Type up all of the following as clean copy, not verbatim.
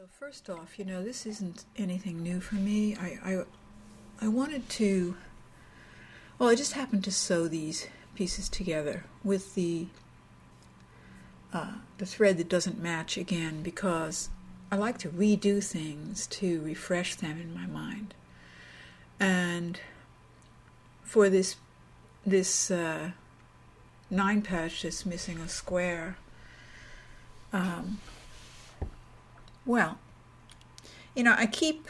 So first off, this isn't anything new for me. I wanted to, well, I just happened to sew these pieces together with the thread that doesn't match again because I like to redo things to refresh them in my mind. And for this 9 patch that's missing a square, well, I keep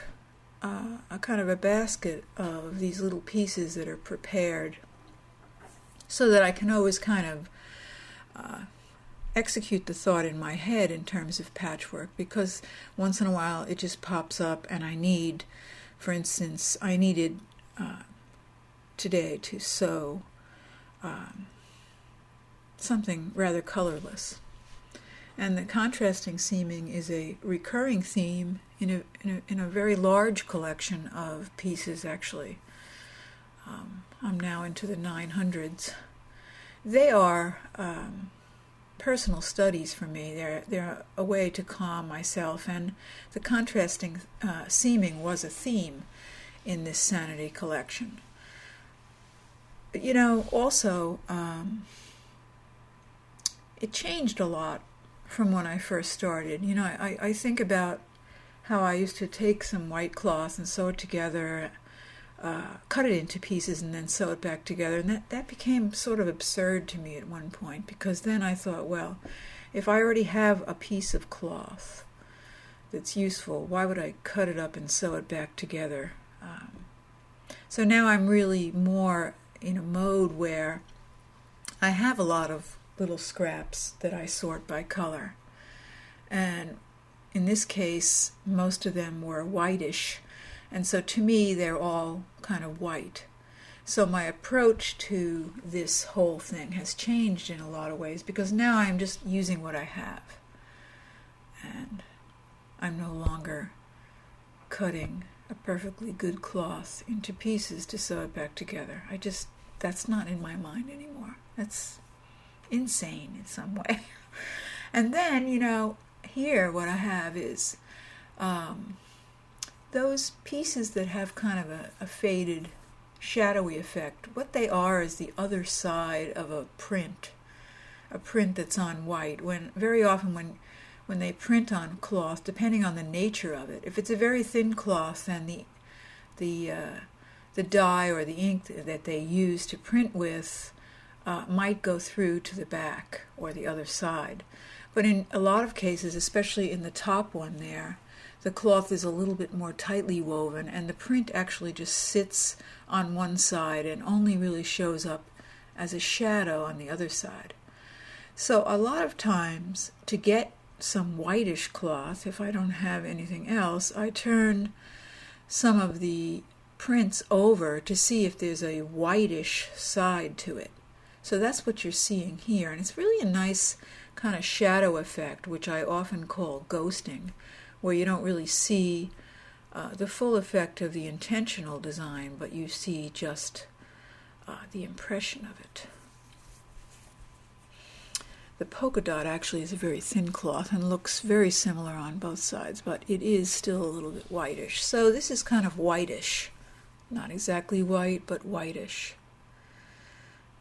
a kind of a basket of these little pieces that are prepared so that I can always kind of execute the thought in my head in terms of patchwork, because once in a while it just pops up and I need, for instance, I needed today to sew something rather colorless. And the contrasting seaming is a recurring theme in a very large collection of pieces, actually. I'm now into the 900s. They are personal studies for me. They're a way to calm myself, and the contrasting seaming was a theme in this Sanity collection. But also, it changed a lot from when I first started. I think about how I used to take some white cloth and sew it together, cut it into pieces and then sew it back together, and that became sort of absurd to me at one point, because then I thought, well, if I already have a piece of cloth that's useful, why would I cut it up and sew it back together? So now I'm really more in a mode where I have a lot of little scraps that I sort by color. And in this case, most of them were whitish. And so to me, they're all kind of white. So my approach to this whole thing has changed in a lot of ways, because now I'm just using what I have. And I'm no longer cutting a perfectly good cloth into pieces to sew it back together. That's not in my mind anymore. That's insane in some way. And then, here what I have is those pieces that have kind of a faded, shadowy effect. What they are is the other side of a print that's on white. Very often when they print on cloth, depending on the nature of it, if it's a very thin cloth, then the dye or the ink that they use to print with might go through to the back or the other side. But in a lot of cases, especially in the top one there, the cloth is a little bit more tightly woven, and the print actually just sits on one side and only really shows up as a shadow on the other side. So a lot of times, to get some whitish cloth, if I don't have anything else, I turn some of the prints over to see if there's a whitish side to it. So that's what you're seeing here, and it's really a nice kind of shadow effect, which I often call ghosting, where you don't really see the full effect of the intentional design, but you see just the impression of it. The polka dot actually is a very thin cloth and looks very similar on both sides, but it is still a little bit whitish. So this is kind of whitish. Not exactly white, but whitish.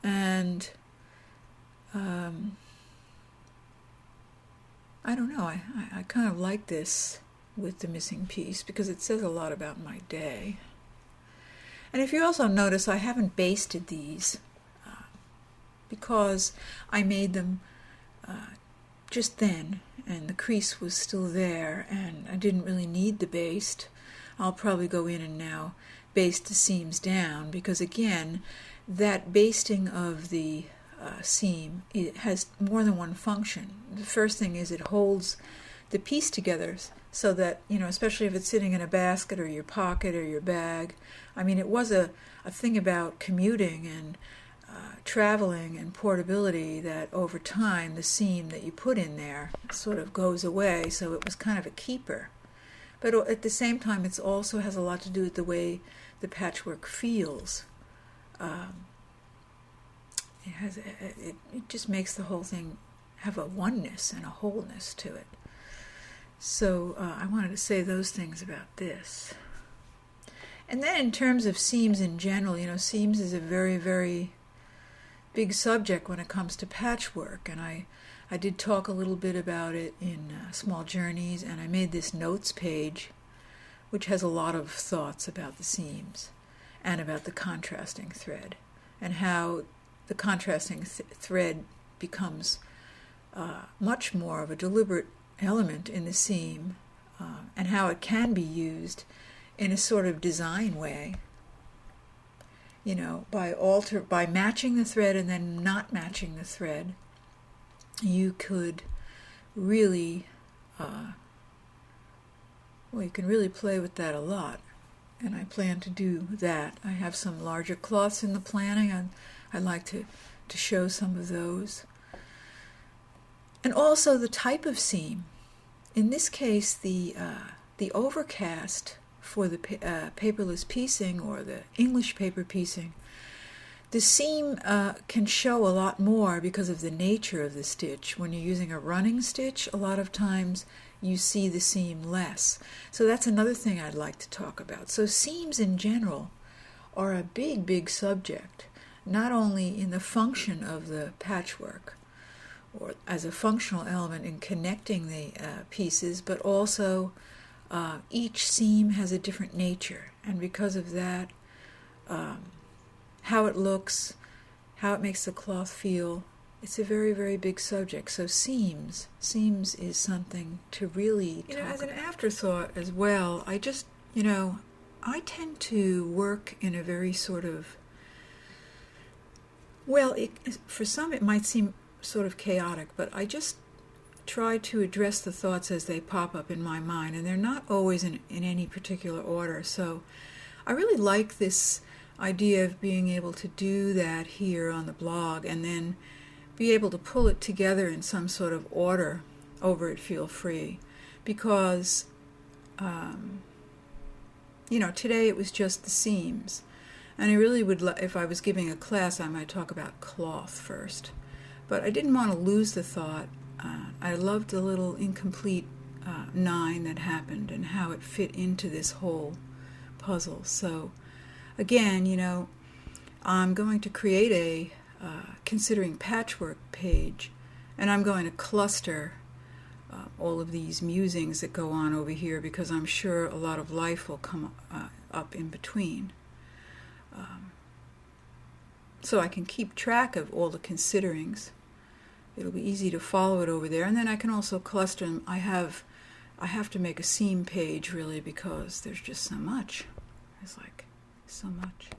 And I don't know, I kind of like this with the missing piece because it says a lot about my day. And if you also notice, I haven't basted these because I made them just then, and the crease was still there, and I didn't really need the baste. I'll probably go in and now baste the seams down, because again, that basting of the seam, it has more than one function. The first thing is it holds the piece together so that, especially if it's sitting in a basket or your pocket or your bag. I mean, it was a thing about commuting and traveling and portability that over time the seam that you put in there sort of goes away, so it was kind of a keeper. But at the same time, it also has a lot to do with the way the patchwork feels. It just makes the whole thing have a oneness and a wholeness to it. So I wanted to say those things about this. And then in terms of seams in general, seams is a very, very big subject when it comes to patchwork. And I did talk a little bit about it in Small Journeys, and I made this notes page, which has a lot of thoughts about the seams and about the contrasting thread, and how the contrasting thread becomes much more of a deliberate element in the seam, and how it can be used in a sort of design way, by matching the thread and then not matching the thread. You could really, you can really play with that a lot, and I plan to do that. I have some larger cloths in the planning, and I'd like to show some of those. And also the type of seam. In this case, the overcast for the paperless piecing, or the English paper piecing, the seam can show a lot more because of the nature of the stitch. When you're using a running stitch, a lot of times you see the seam less. So that's another thing I'd like to talk about. So seams in general are a big, big subject, not only in the function of the patchwork, or as a functional element in connecting the pieces, but also each seam has a different nature, and because of that, how it looks, how it makes the cloth feel, it's a very, very big subject. So seams is something to really talk about. As an afterthought as well, I just, I tend to work in a very sort of, for some it might seem sort of chaotic, but I just try to address the thoughts as they pop up in my mind, and they're not always in any particular order. So I really like this idea of being able to do that here on the blog, and then be able to pull it together in some sort of order over at Feel Free, because today it was just the seams, and I really would, if I was giving a class, I might talk about cloth first, but I didn't want to lose the thought. I loved the little incomplete 9 that happened and how it fit into this whole puzzle. So again, I'm going to create a considering patchwork page, and I'm going to cluster all of these musings that go on over here, because I'm sure a lot of life will come up in between. So I can keep track of all the considerings. It'll be easy to follow it over there, and then I can also cluster them. I have to make a seam page, really, because there's just so much. There's like so much.